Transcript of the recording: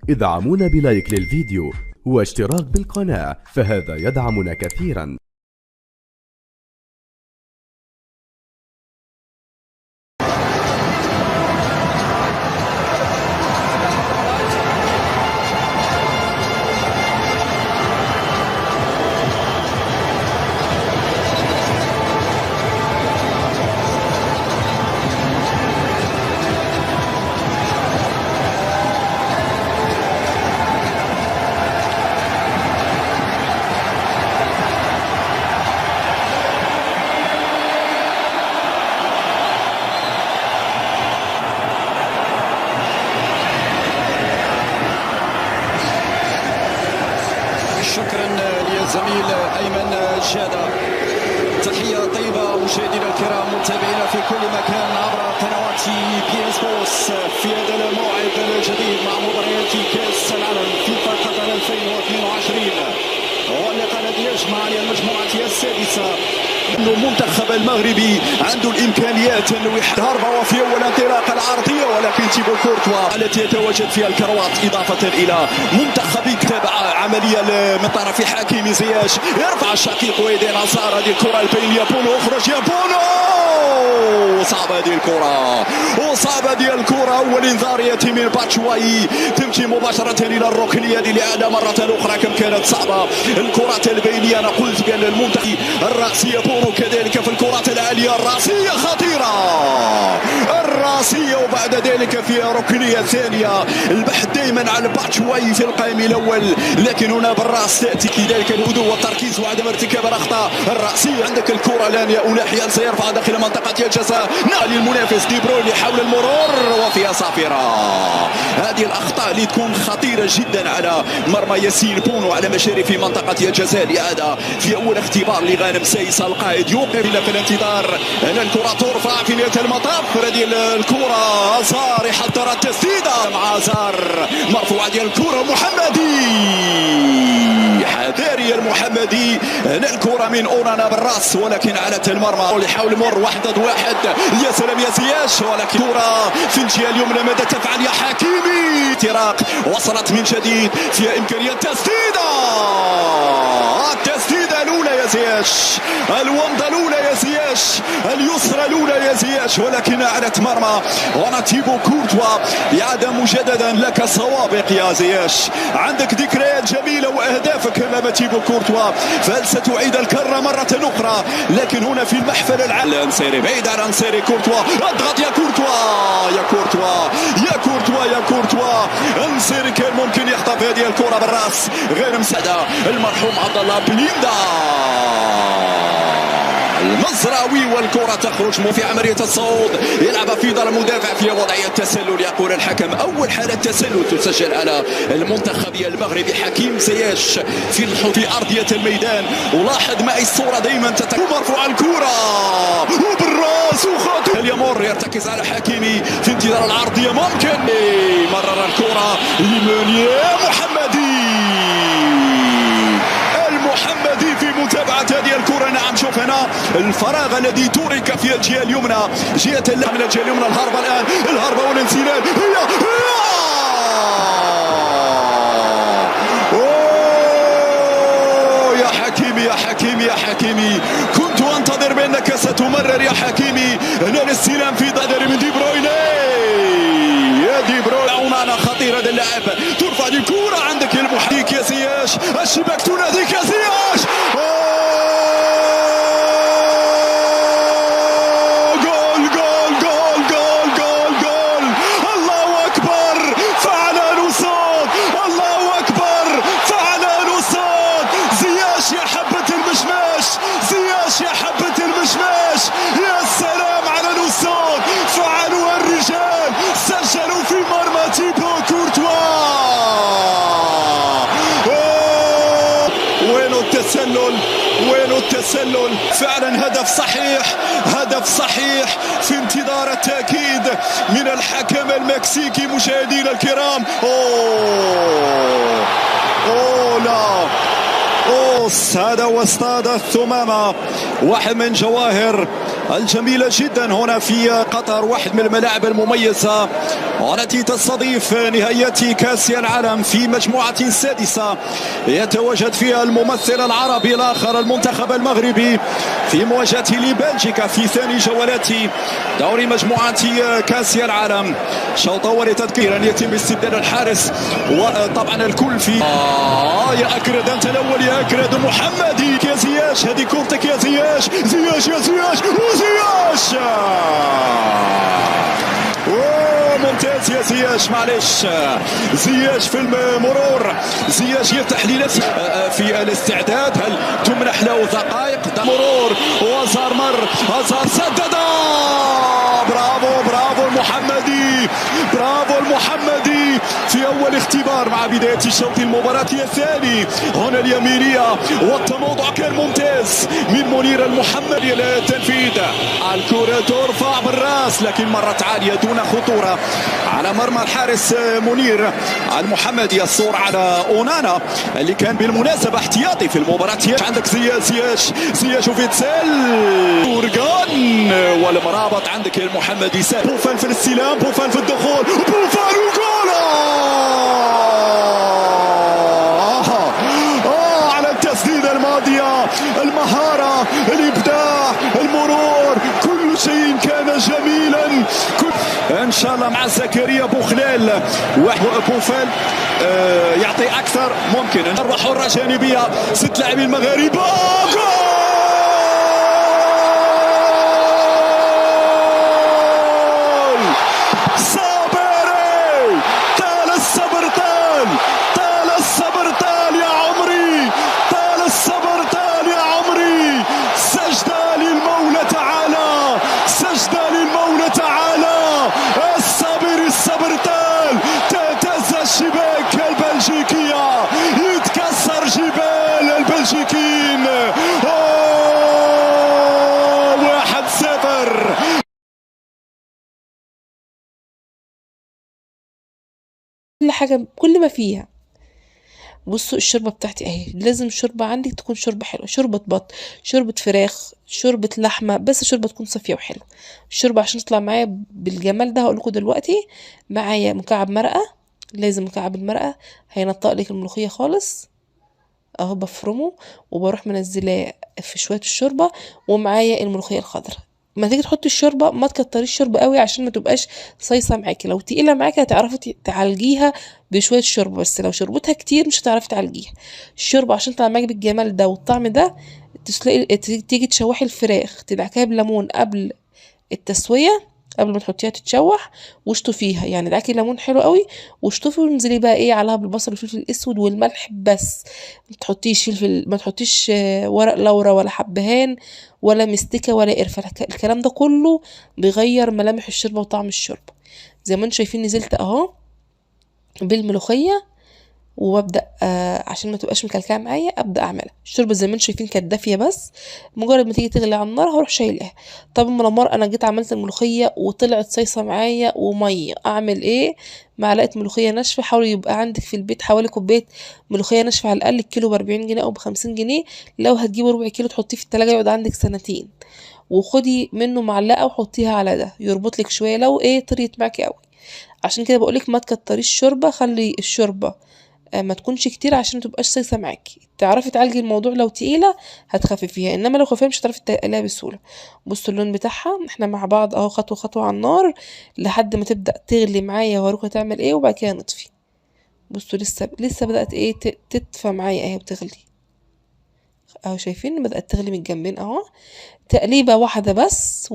ادعمونا بلايك للفيديو واشتراك بالقناة، فهذا يدعمنا كثيرا. شكرا للزميل ايمن جاده. تحيه طيبه مشاهدينا الكرام متابعينا في كل مكان عبر قنوات بي ان سبورتس في هذا الموعد الجديد مع مباريات كاس العالم فيفا قطر 2022 واللقاء الذي يجمع المجموعه السادسه. المنتخب المغربي عنده الامكانيات انه يحقق ضربه وفي اول انطلاقه العرضيه، ولكن تيبو كورتوا التي يتواجد فيها الكروات اضافه الى منتخب تابع عمليه من طرف حكيمي زياش، يرفع الشقيق ويدين عصار. هذه الكره البينيه بونو، اخرج يا بونو، صعبه هذه الكره، وصعبه هذه الكره. اول انذار ياتي من باتشواي، تمشي مباشره الى الركنيه للاعاده مره اخرى. كم كانت صعبه الكرات البينيه. انا قلت بان المنتخب الراسيه بونو كذلك في الكرات العاليه الراسيه خطيره، الراسيه وبعد ذلك فيها ركنيه ثانيه. البحث دائما على باتشواي في القائم الاول، لكن هنا بالراس تاتي كذلك الهدوء والتركيز وعدم ارتكاب الاخطاء الراسيه. عندك الكره الان يا اولحيا سيرفع داخل منطقه الجزاء، نال المنافس دي بروين حول المرور وفيها صافره. هذه الاخطاء اللي تكون خطيره جدا على مرمى ياسين بونو على مشارف منطقه الجزاء. لهذا في اول اختبار لغانم سايس القائد يوقف الى في الانتظار ان الكره ترفع في نهايه المطاف. هذه الكره ازار يحضر التسديده مع ازار، مرفوعه ديال الكره محمدي، حذاري المحمدي. هنا الكره من اونانا بالراس ولكن على المرمى، يحاول يمر 1 ضد 1. يا سلام يا زياش، ولكن كره في الجهه اليمنى. ماذا تفعل يا حكيمي؟ اختراق وصلت من جديد، فيها امكانيه تسديده، التسديده الاولى يا زياش، الومضه الاولى يا زياش، اليسرى الاولى يا زياش، ولكن اعلت مرمى. وانا تيبو كورتوا يعاد مجددا لك سوابق يا زياش، عندك ذكريات جميله واهدافك امام تيبو كورتوا، فهل ستعيد الكره مره اخرى؟ لكن هنا في المحفل العالمي انسيري بعيد عن انسيري. كورتوا اضغط يا كورتوا، يا كورتوا، يا كورتوا، يا كورتوا. انسيري كان ممكن يخطف هذه الكره بالراس، غير مساعده المرحوم عبد الله بليندا المزراوي، والكرة تخرج في عملية الصعود. يلعب في دار المدافع في وضعية التسلل. يقول الحكم أول حالة تسلل تسجل على المنتخب المغربي. حكيم زياش في أرضية الميدان، ولاحظ معي الصورة دائما مرفوع الكرة وبالراس وخاطئ اليمر، يرتكز على حكيمي في انتظار العرضية. ممكن مرر الكرة لمن يا محمدي، المحمدي في متابعة هذه الكرة. نعم شوف هنا الفراغ الذي ترك في الجهة اليمنى، جهة من الجهة اليمنى. الهربة الآن، الهربة والانسداد. يا حكيمي، يا حكيمي، يا حكيمي، كنت أنتظر بأنك ستمرر يا حكيمي. هنا الاستلام في ضدر من دي بروين، يا دي بروين. اونانا خطير هذا اللاعب، ترفع الكرة عندك المحيك يا زياش، الشباك تناديك يا زياش. جول جول جول جول جول جول، الله اكبر، فعلا نصاد، الله اكبر، فعلا نصاد. زياش يا حبة المشماش، زياش يا حبة المشماش، يا سلام على نصاد. فعلوا الرجال، سجلوا في مرمى تيبو كورتوا. وين التسلل، وين التسلل؟ فعلا هدف صحيح، هدف صحيح في انتظار التأكيد من الحكم المكسيكي. مشاهدينا الكرام، اوه، لا، هذا هو استاد الثمامة، واحد من جواهر الجميلة جدا هنا في قطر، واحد من الملاعب المميزة والتي تستضيف نهائيات كأس العالم في مجموعة سادسة يتواجد فيها الممثل العربي الآخر المنتخب المغربي في مواجهته لبلجيكا في ثاني جولات دوري مجموعة كأس العالم. شوط أول تذكيرا يتم استبدال الحارس، وطبعا الكل في يا أكرد أنت الأول يا أكرد محمدي يا زياش، هذه كورتك يا زياش، زياش يا زياش وزياش ممتاز يا زياش، معلش زياش في المرور، زياش يفتح لنفسه في الاستعداد، هل تمنح له دقائق مرور وزار مر هازار سدد، برافو برافو المحمدي، برافو المحمدي في اول اختبار مع بدايه الشوط المباراه الثاني. هنا اليمينيه والتموضع كان ممتاز من منير المحمدي للتنفيذ، الكره ترفع بالراس لكن مرت عاليه دون خطوره على مرمى الحارس منير المحمدي. الصور على اونانا اللي كان بالمناسبه احتياطي في المباراه. عندك زياش وفيتسيل ورغان والمرابط، عندك المحمدي بوفال في الاستلام، بوفال في الدخول، بوفال وجول على التسديده الماضيه، المهاره، الابداع، المرور، كل شيء كان جميلا. ان شاء الله مع زكريا بوخلال وبوفال يعطي اكثر ممكن. ضربه حره جانبيه، 6 لاعبين مغاربه، يتكسر جبال البلجيكيين. 1-0. كل حاجة كل ما فيها. بصوا الشوربة بتاعتي اهي، لازم الشوربة عندك تكون شوربة حلوة، شوربة بط، شوربة فراخ، شوربة لحمة، بس الشوربة تكون صافية وحلوة. الشوربة عشان تطلع معايا بالجمال ده هقولكوا دلوقتي. معايا مكعب مرقة، لازم مكعب المرقة هينطق لك الملوخية خالص اهو، بفرمه وبروح منزلاه في شوية الشوربة، ومعايا الملوخية الخضراء. ما تيجي تحطي الشوربه ما تكتريش الشوربه قوي عشان ما تبقاش صيصه معاكي، لو تقيله معاكي هتعرفي تعالجيها بشويه شوربه، بس لو شربتها كتير مش هتعرفي تعالجيها. الشوربه عشان تطلع معاكي بالجمال ده والطعم ده، تيجي تشوحي الفراخ تدعكيها بليمون قبل التسويه، قبل ما تحطيها تتشوح، واشطفيها يعني دعكي ليمون حلو قوي واشطفي، وانزلي بقى ايه عليها بالبصل والفلفل الاسود والملح بس. ما تحطيش فلفل، ما تحطيش ورق لورا ولا حبهان ولا مستكه ولا قرفه، الكلام ده كله بيغير ملامح الشوربه وطعم الشوربه. زي ما انتم شايفين نزلت اهو بالملوخيه، وابدا عشان ما تبقاش مكلكعه معايا ابدا اعملها. الشوربه زي ما انتم شايفين كانت دافيه، بس مجرد ما تيجي تغلي على النار هروح شايلاها. طب المرمر انا جيت عملت الملوخيه وطلعت صيصه معايا وميه، اعمل ايه؟ معلقه ملوخيه ناشفه، حاولي يبقى عندك في البيت حوالي كوبايه ملوخيه ناشفه على الاقل، الكيلو ب40 جنيه او ب50 جنيه، لو هتجيبي ربع كيلو تحطيه في التلاجة يقعد عندك سنتين، وخدي منه معلقه وحطيها على ده يربط لك شويه لو ايه طريت معاكي قوي. عشان كده بقولك ما تكتريش الشوربه، خلي الشوربه ما تكونش كتير عشان ما تبقاش صيصه معاكي، تعرفي تعالجي الموضوع لو تقيله هتخففيها، انما لو خفيفه مش هتعرفي تقليها بسهوله. بصوا اللون بتاعها، احنا مع بعض اهو خطوه خطوه على النار لحد ما تبدا تغلي معايا، واروح تعمل ايه وبعد كده نطفي. بصوا لسه بدات ايه تدفى معايا اهي بتغلي اهو، شايفين بدات تغلي من الجنبين اهو، تقليبه واحده بس